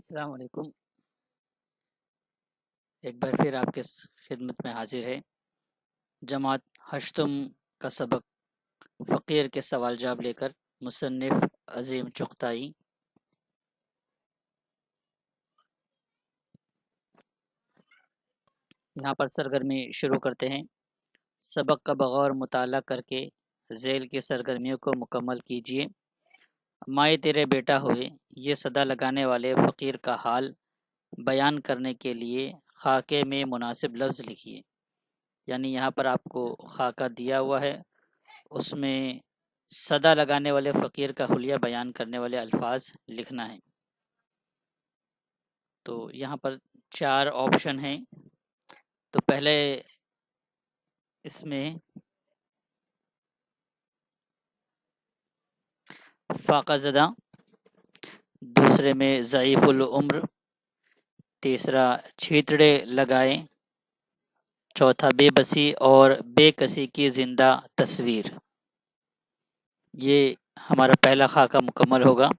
السلام علیکم۔ ایک بار پھر آپ کے خدمت میں حاضر ہے جماعت ہشتم کا سبق فقیر کے سوال جواب لے کر مصنف عظیم چغتائی۔ یہاں پر سرگرمی شروع کرتے ہیں۔ سبق کا بغور مطالعہ کر کے ذیل کی سرگرمیوں کو مکمل کیجیے۔ مائے تیرے بیٹا ہوئے یہ صدا لگانے والے فقیر کا حال بیان کرنے کے لیے خاکے میں مناسب لفظ لکھیے۔ یعنی یہاں پر آپ کو خاکہ دیا ہوا ہے، اس میں صدا لگانے والے فقیر کا حلیہ بیان کرنے والے الفاظ لکھنا ہے۔ تو یہاں پر 4 آپشن ہیں۔ تو پہلے اس میں فاقہ زدہ، دوسرے میں ضعیف العمر، تیسرا چھیتڑے لگائے، چوتھا بے بسی اور بے کسی کی زندہ تصویر۔ یہ ہمارا پہلا خاکہ مکمل ہوگا۔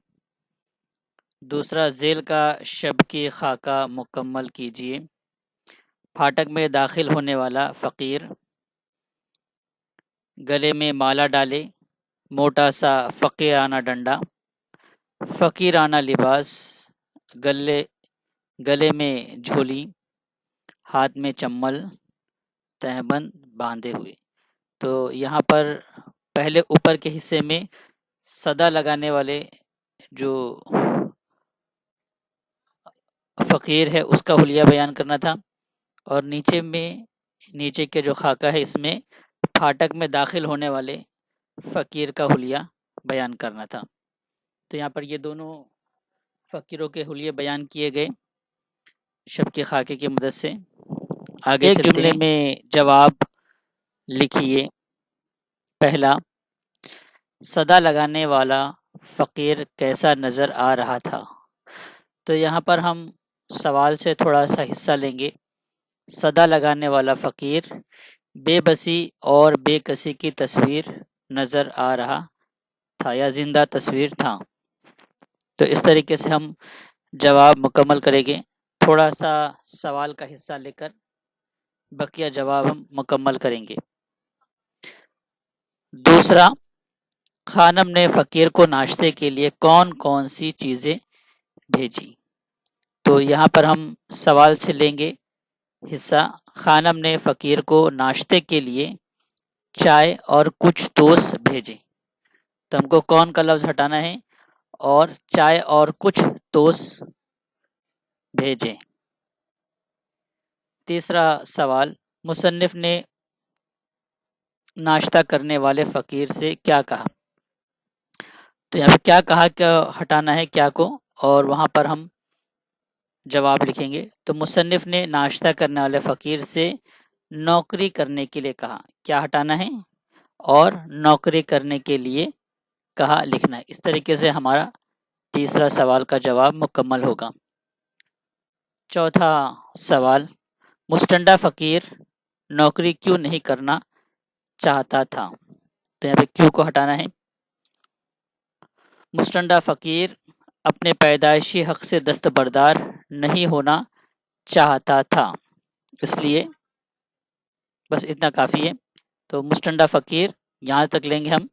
دوسرا ذیل کا شب کی خاکہ مکمل کیجیے۔ پھاٹک میں داخل ہونے والا فقیر گلے میں مالا ڈالے، موٹا سا فقیرانہ ڈنڈا، فقیرانہ لباس، گلے میں جھولی، ہاتھ میں چمل، تہبند باندھے ہوئے۔ تو یہاں پر پہلے اوپر کے حصے میں صدا لگانے والے جو فقیر ہے اس کا حلیہ بیان کرنا تھا، اور نیچے کے جو خاکہ ہے اس میں پھاٹک میں داخل ہونے والے فقیر کا حلیہ بیان کرنا تھا۔ تو یہاں پر یہ دونوں فقیروں کے حلیے بیان کیے گئے شب کے خاکے کی مدد سے۔ آگے ایک جملے میں جواب لکھیے۔ پہلا، صدا لگانے والا فقیر کیسا نظر آ رہا تھا؟ تو یہاں پر ہم سوال سے تھوڑا سا حصہ لیں گے۔ صدا لگانے والا فقیر بے بسی اور بے کسی کی تصویر نظر آ رہا تھا یا زندہ تصویر تھا۔ تو اس طریقے سے ہم جواب مکمل کریں گے۔ تھوڑا سا سوال کا حصہ لے کر بقیہ جواب ہم مکمل کریں گے۔ دوسرا، خانم نے فقیر کو ناشتے کے لیے کون کون سی چیزیں بھیجی؟ تو یہاں پر ہم سوال سے لیں گے حصہ۔ خانم نے فقیر کو ناشتے کے لیے چائے اور کچھ توس بھیجے۔ تو ہم کو کون کا لفظ ہٹانا ہے اور چائے اور کچھ توس بھیجے۔ تیسرا سوال، مصنف نے ناشتہ کرنے والے فقیر سے کیا کہا؟ تو یہاں پہ کیا کہا کہ ہٹانا ہے کیا کو، اور وہاں پر ہم جواب لکھیں گے۔ تو مصنف نے ناشتہ کرنے والے فقیر سے نوکری کرنے کے لیے کہا، کیا ہٹانا ہے، اور نوکری کرنے کے لیے کہا لکھنا ہے۔ اس طریقے سے ہمارا تیسرا سوال کا جواب مکمل ہوگا۔ چوتھا سوال، مستنڈا فقیر نوکری کیوں نہیں کرنا چاہتا تھا؟ تو یہاں پہ کیوں کو ہٹانا ہے۔ مستنڈا فقیر اپنے پیدائشی حق سے دستبردار نہیں ہونا چاہتا تھا، اس لیے بس اتنا کافی ہے۔ تو مستنڈا فقیر یہاں تک لیں گے ہم،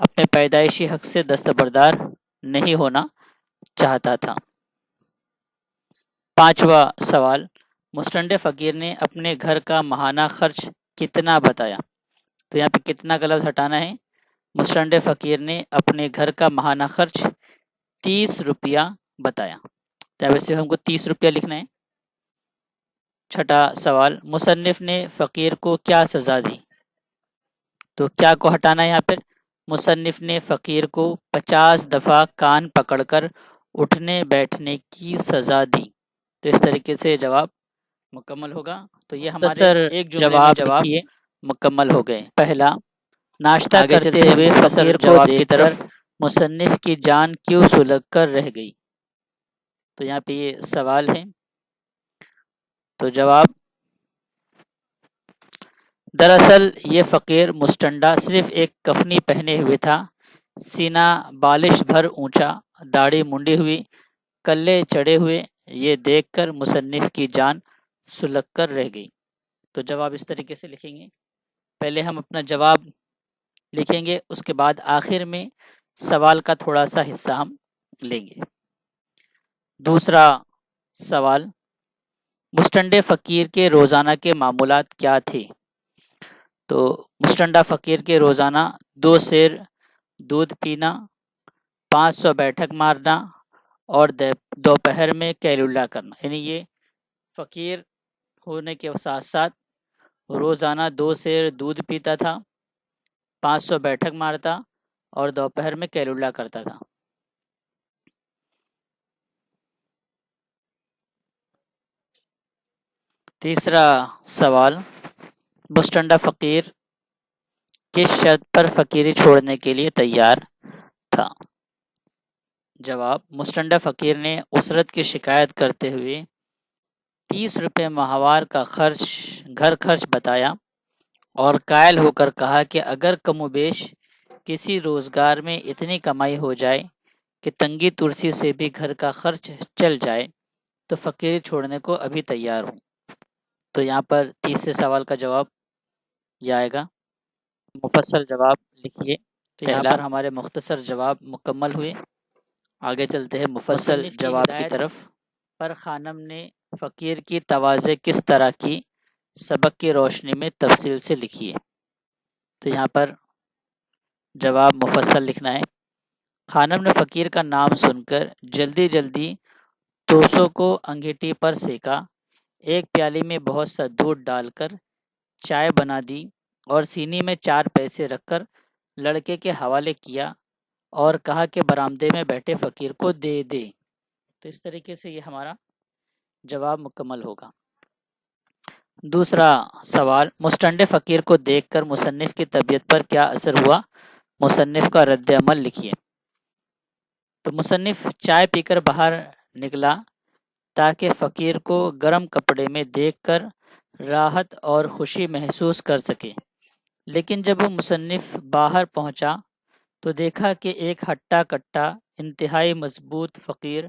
اپنے پیدائشی حق سے دستبردار نہیں ہونا چاہتا تھا۔ پانچواں سوال، مستنڈے فقیر نے اپنے گھر کا ماہانہ خرچ کتنا بتایا؟ تو یہاں پہ کتنا کا لفظ ہٹانا ہے۔ مستنڈے فقیر نے اپنے گھر کا ماہانہ خرچ 30 روپیہ بتایا، تو یہاں پہ ہم کو 30 روپیہ لکھنا ہے۔ چھٹا سوال، مصنف نے فقیر کو کیا سزا دی؟ تو کیا کو ہٹانا ہے یہاں پر۔ مصنف نے فقیر کو 50 دفعہ کان پکڑ کر اٹھنے بیٹھنے کی سزا دی۔ تو اس طریقے سے جواب مکمل ہوگا۔ تو یہ ہمارے ایک جواب مکمل ہو گئے۔ پہلا، ناشتہ کرتے ہوئے فقیر کو دیکھ کر مصنف کی جان کیوں سلگ کر رہ گئی؟ تو یہاں پہ یہ سوال ہے۔ تو جواب، دراصل یہ فقیر مستنڈا صرف ایک کفنی پہنے ہوئے تھا، سینہ بالش بھر اونچا، داڑھی منڈی ہوئی، کلے چڑھے ہوئے، یہ دیکھ کر مصنف کی جان سلگ کر رہ گئی۔ تو جواب اس طریقے سے لکھیں گے، پہلے ہم اپنا جواب لکھیں گے، اس کے بعد آخر میں سوال کا تھوڑا سا حصہ ہم لیں گے۔ دوسرا سوال، مستنڈے فقیر کے روزانہ کے معمولات کیا تھے؟ تو مستنڈا فقیر کے روزانہ 2 سیر دودھ پینا، 500 بیٹھک مارنا اور دوپہر میں کیلولہ کرنا، یعنی یہ فقیر ہونے کے ساتھ ساتھ روزانہ 2 سیر دودھ پیتا تھا، 500 بیٹھک مارتا اور دوپہر میں کیلولہ کرتا تھا۔ تیسرا سوال، مستنڈا فقیر کس شرط پر فقیری چھوڑنے کے لیے تیار تھا؟ جواب، مستنڈا فقیر نے اسرت کی شکایت کرتے ہوئے 30 روپے ماہوار کا گھر خرچ بتایا اور قائل ہو کر کہا کہ اگر کم و بیش کسی روزگار میں اتنی کمائی ہو جائے کہ تنگی ترسی سے بھی گھر کا خرچ چل جائے تو فقیری چھوڑنے کو ابھی تیار ہوں۔ تو یہاں پر تیسرے سوال کا جواب یہ آئے گا، مفصل جواب لکھیے۔ تو یہاں پر ہمارے مختصر جواب مکمل ہوئے، آگے چلتے ہیں مفصل جواب کی طرف۔ پر خانم نے فقیر کی تواضع کس طرح کی، سبق کی روشنی میں تفصیل سے لکھیے۔ تو یہاں پر جواب مفصل لکھنا ہے۔ خانم نے فقیر کا نام سن کر جلدی جلدی توسوں کو انگیٹھی پر سینکا، ایک پیالی میں بہت سا دودھ ڈال کر چائے بنا دی اور سینی میں 4 پیسے رکھ کر لڑکے کے حوالے کیا اور کہا کہ برآمدے میں بیٹھے فقیر کو دے دے۔ تو اس طریقے سے یہ ہمارا جواب مکمل ہوگا۔ دوسرا سوال، مستنڈے فقیر کو دیکھ کر مصنف کی طبیعت پر کیا اثر ہوا؟ مصنف کا رد عمل لکھیے۔ تو مصنف چائے پی کر باہر نکلا تاکہ فقیر کو گرم کپڑے میں دیکھ کر راحت اور خوشی محسوس کر سکے، لیکن جب وہ مصنف باہر پہنچا تو دیکھا کہ ایک ہٹا کٹا انتہائی مضبوط فقیر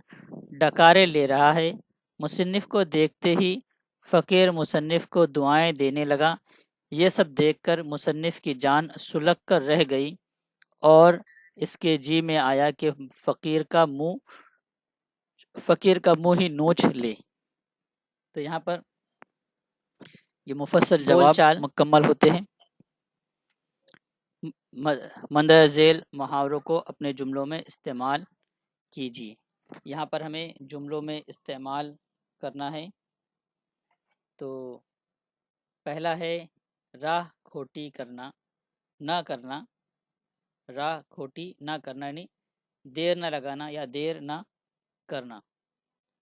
ڈکارے لے رہا ہے۔ مصنف کو دیکھتے ہی فقیر مصنف کو دعائیں دینے لگا۔ یہ سب دیکھ کر مصنف کی جان سلگ کر رہ گئی اور اس کے جی میں آیا کہ فقیر کا منہ ہی نوچ لے۔ تو یہاں پر یہ مفصل جواب مکمل ہوتے ہیں۔ مندرجہ ذیل محاوروں کو اپنے جملوں میں استعمال کیجیے۔ یہاں پر ہمیں جملوں میں استعمال کرنا ہے۔ تو پہلا ہے راہ کھوٹی کرنا، نہ کرنا، راہ کھوٹی نہ کرنا یعنی دیر نہ لگانا یا دیر نہ کرنا۔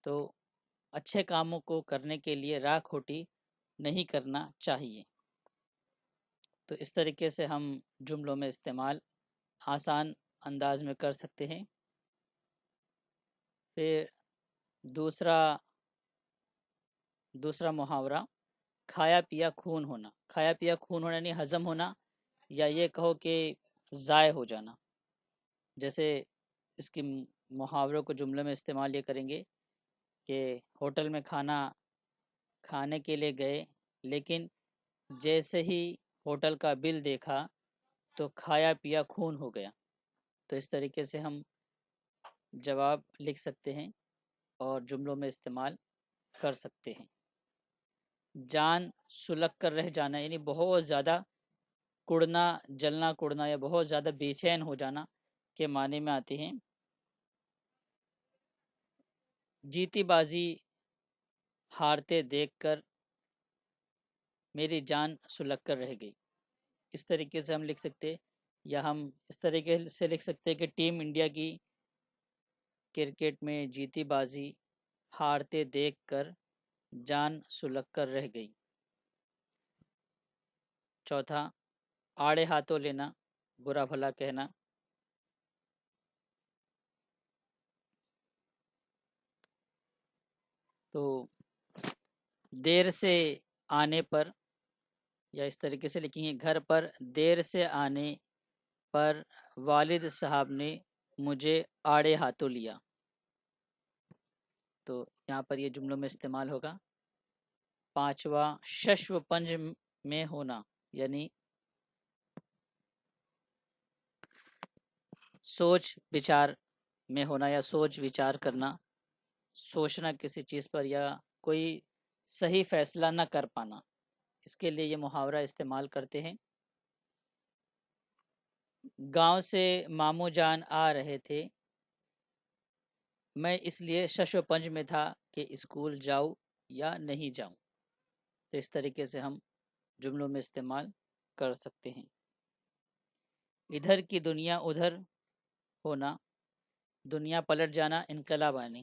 تو اچھے کاموں کو کرنے کے لیے راہ کھوٹی نہیں کرنا چاہیے۔ تو اس طریقے سے ہم جملوں میں استعمال آسان انداز میں کر سکتے ہیں۔ پھر دوسرا محاورہ، کھایا پیا خون ہونا۔ کھایا پیا خون ہونا یعنی ہضم ہونا، یا یہ کہو کہ ضائع ہو جانا۔ جیسے اس کی محاوروں کو جملے میں استعمال یہ کریں گے کہ ہوٹل میں کھانے کے لیے گئے، لیکن جیسے ہی ہوٹل کا بل دیکھا تو کھایا پیا خون ہو گیا۔ تو اس طریقے سے ہم جواب لکھ سکتے ہیں اور جملوں میں استعمال کر سکتے ہیں۔ جان سلگ کر رہ جانا یعنی بہت زیادہ کڑنا، جلنا کڑنا یا بہت زیادہ بے چین ہو جانا کے معنی میں آتے ہیں۔ جیتی بازی ہارتے دیکھ کر میری جان سلگ کر رہ گئی۔ اس طریقے سے ہم لکھ سکتے، یا ہم اس طریقے سے لکھ سکتے کہ ٹیم انڈیا کی کرکٹ میں جیتی بازی ہارتے دیکھ کر جان سلگ کر رہ گئی۔ چوتھا، آڑے ہاتھوں لینا، برا بھلا کہنا۔ تو دیر سے آنے پر، یا اس طریقے سے لکھیں گے، گھر پر دیر سے آنے پر والد صاحب نے مجھے آڑے ہاتھوں لیا۔ تو یہاں پر یہ جملوں میں استعمال ہوگا۔ پانچواں ششو پنج میں ہونا، یعنی سوچ وچار میں ہونا یا سوچ وچار کرنا، سوچنا کسی چیز پر یا کوئی صحیح فیصلہ نہ کر پانا، اس کے لیے یہ محاورہ استعمال کرتے ہیں۔ گاؤں سے ماموں جان آ رہے تھے، میں اس لیے شش و پنج میں تھا کہ اسکول جاؤ یا نہیں جاؤں۔ تو اس طریقے سے ہم جملوں میں استعمال کر سکتے ہیں۔ ادھر کی دنیا ادھر ہونا، دنیا پلٹ جانا، انقلاب آنے،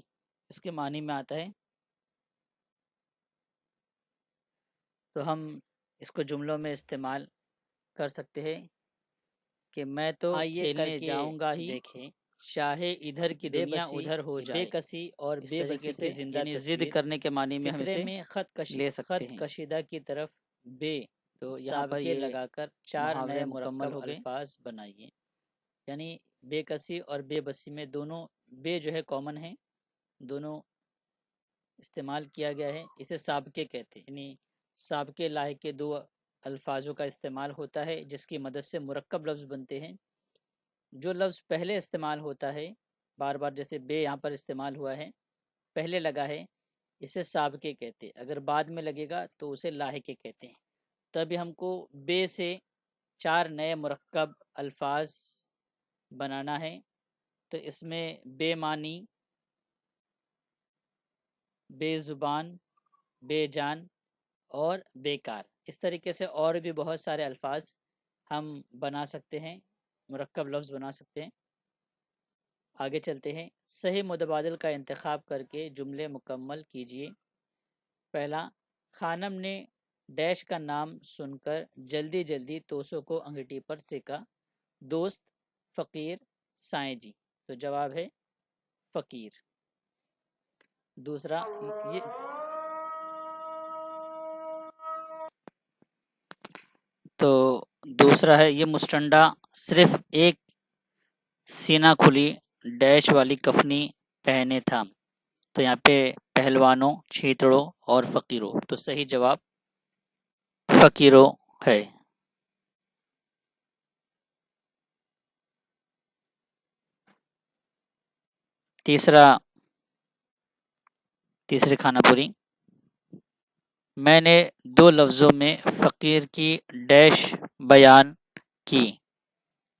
اس کے معنی میں آتا ہے۔ تو ہم اس کو جملوں میں استعمال کر سکتے ہیں کہ میں تو کھیلنے جاؤں گا ہی، دیکھیں چاہے ادھر کی دنیا ادھر ہو جائے۔ بے کسی اور بے بسی سے زندہ، یعنی ضد کرنے کے معنی میں ہم اسے میں خط لے سکتے ہیں۔ خط کشیدہ کی طرف بے، تو یہاں پر یہ لگا کر چار نئے مکمل الفاظ بنائیے، یعنی بے کسی اور بے بسی میں دونوں بے جو ہے کامن ہے، دونوں استعمال کیا گیا ہے۔ اسے سابقے کہتے ہیں، یعنی سابقے لاحق کے دو الفاظوں کا استعمال ہوتا ہے جس کی مدد سے مرکب لفظ بنتے ہیں۔ جو لفظ پہلے استعمال ہوتا ہے بار بار، جیسے بے یہاں پر استعمال ہوا ہے، پہلے لگا ہے، اسے سابقے کہتے ہیں۔ اگر بعد میں لگے گا تو اسے لاحقے کہتے ہیں۔ تو ابھی ہم کو بے سے چار نئے مرکب الفاظ بنانا ہے، تو اس میں بے معنی، بے زبان، بے جان اور بیکار، اس طریقے سے اور بھی بہت سارے الفاظ ہم بنا سکتے ہیں، مرکب لفظ بنا سکتے ہیں۔ آگے چلتے ہیں۔ صحیح متبادل کا انتخاب کر کے جملے مکمل کیجیے۔ پہلا، خانم نے ڈیش کا نام سن کر جلدی جلدی توسو کو انگیٹھی پر سیکا۔ دوست، فقیر، سائیں جی۔ تو جواب ہے فقیر۔ دوسرا، تو دوسرا ہے، یہ مستنڈا صرف ایک سینہ کھلی ڈیش والی کفنی پہنے تھا۔ تو یہاں پہ پہلوانوں، چھیتڑوں اور فقیروں، تو صحیح جواب فقیروں ہے۔ تیسری خانہ پوری، میں نے دو لفظوں میں فقیر کی ڈیش بیان کی،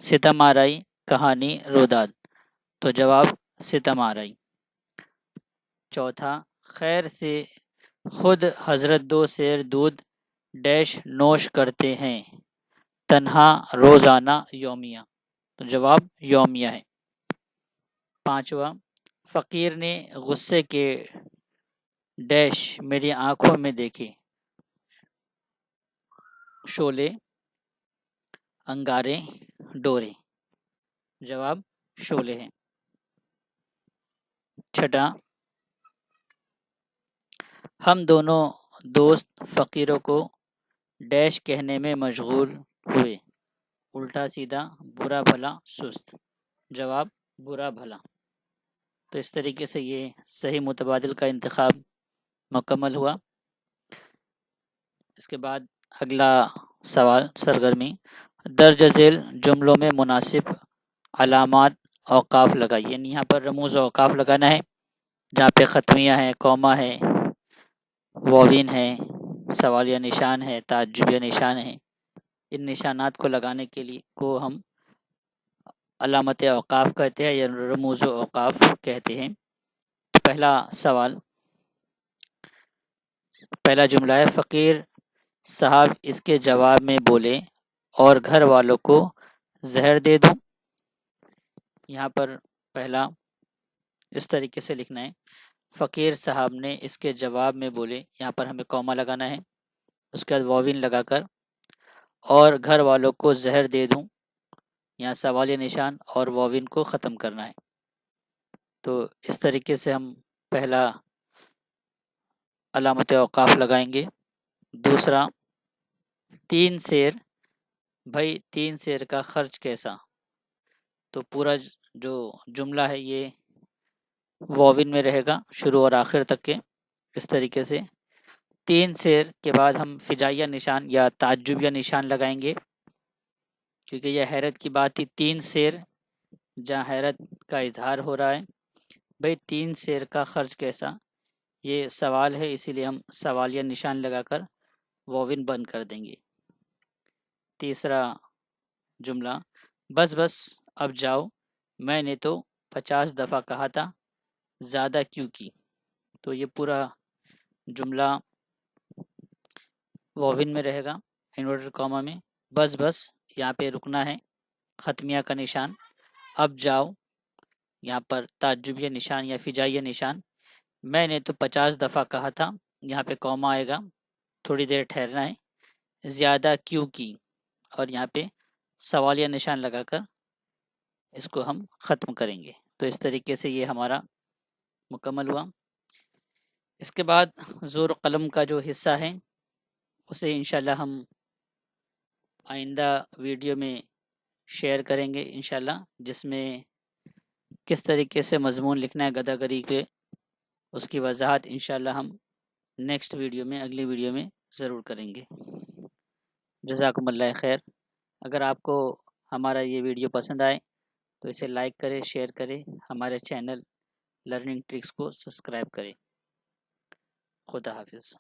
ستم آرائی، کہانی، روداد۔ تو جواب ستم آرائی۔ چوتھا، خیر سے خود حضرت دو سیر دودھ ڈیش نوش کرتے ہیں، تنہا، روزانہ، یومیہ۔ تو جواب یومیہ ہے۔ پانچواں، فقیر نے غصے کے ڈیش میری آنکھوں میں دیکھے، شعلے، انگارے، ڈورے۔ جواب شعلے ہیں۔ چھٹا، ہم دونوں دوست فقیروں کو ڈیش کہنے میں مشغول ہوئے، الٹا سیدھا، برا بھلا، سست۔ جواب برا بھلا۔ تو اس طریقے سے یہ صحیح متبادل کا انتخاب مکمل ہوا۔ اس کے بعد اگلا سوال، سرگرمی، درج ذیل جملوں میں مناسب علامات اوقاف لگائیے، یعنی یہاں پر رموز اوقاف لگانا ہے، جہاں پہ ختمیہ ہے، کوما ہے، واوین ہے، سوالیہ نشان ہے، تعجبیہ نشان ہے۔ ان نشانات کو لگانے کے لیے کو ہم علامت اوقاف کہتے ہیں یا رموز اوقاف کہتے ہیں۔ پہلا سوال، پہلا جملہ ہے، فقیر صاحب اس کے جواب میں بولے، اور گھر والوں کو زہر دے دوں۔ یہاں پر پہلا اس طریقے سے لکھنا ہے، فقیر صاحب نے اس کے جواب میں بولے، یہاں پر ہمیں کوما لگانا ہے، اس کے بعد واوین لگا کر، اور گھر والوں کو زہر دے دوں، یہاں سوالیہ نشان اور واوین کو ختم کرنا ہے۔ تو اس طریقے سے ہم پہلا علامت اوقاف لگائیں گے۔ دوسرا، تین سیر، بھائی تین سیر کا خرچ کیسا؟ تو پورا جو جملہ ہے یہ واون میں رہے گا شروع اور آخر تک کے. اس طریقے سے 3 زیر کے بعد ہم فجائیہ نشان یا تعجبیہ نشان لگائیں گے، کیونکہ یہ حیرت کی بات تھی. 3 زیر جہاں حیرت کا اظہار ہو رہا ہے، بھئی 3 زیر کا خرچ کیسا؟ یہ سوال ہے، اسی لیے ہم سوالیہ نشان لگا کر واون بند کر دیں گے. تیسرا جملہ، بس بس اب جاؤ، میں نے تو 50 دفعہ کہا تھا، زیادہ کیوں کی؟ تو یہ پورا جملہ واون میں رہے گا انورٹر کاما میں. بس بس یہاں پہ رکنا ہے، ختمیہ کا نشان. اب جاؤ یہاں پر تعجبیہ نشان یا فجائیہ نشان. میں نے تو 50 دفعہ کہا تھا، یہاں پہ کوما آئے گا، تھوڑی دیر ٹھہرنا ہے. زیادہ کیوں کی، اور یہاں پہ سوالیہ نشان لگا کر اس کو ہم ختم کریں گے. تو اس طریقے سے یہ ہمارا مکمل ہوا. اس کے بعد زور قلم کا جو حصہ ہے اسے انشاءاللہ ہم آئندہ ویڈیو میں شیئر کریں گے انشاءاللہ، جس میں کس طریقے سے مضمون لکھنا ہے گداگری کے، اس کی وضاحت انشاءاللہ ہم نیکسٹ ویڈیو میں، اگلی ویڈیو میں ضرور کریں گے. جزاکم اللہ خیر. اگر آپ کو ہمارا یہ ویڈیو پسند آئے تو اسے لائک کریں، شیئر کریں، ہمارے چینل لرننگ ٹرکس کو سبسکرائب کریں. خدا حافظ.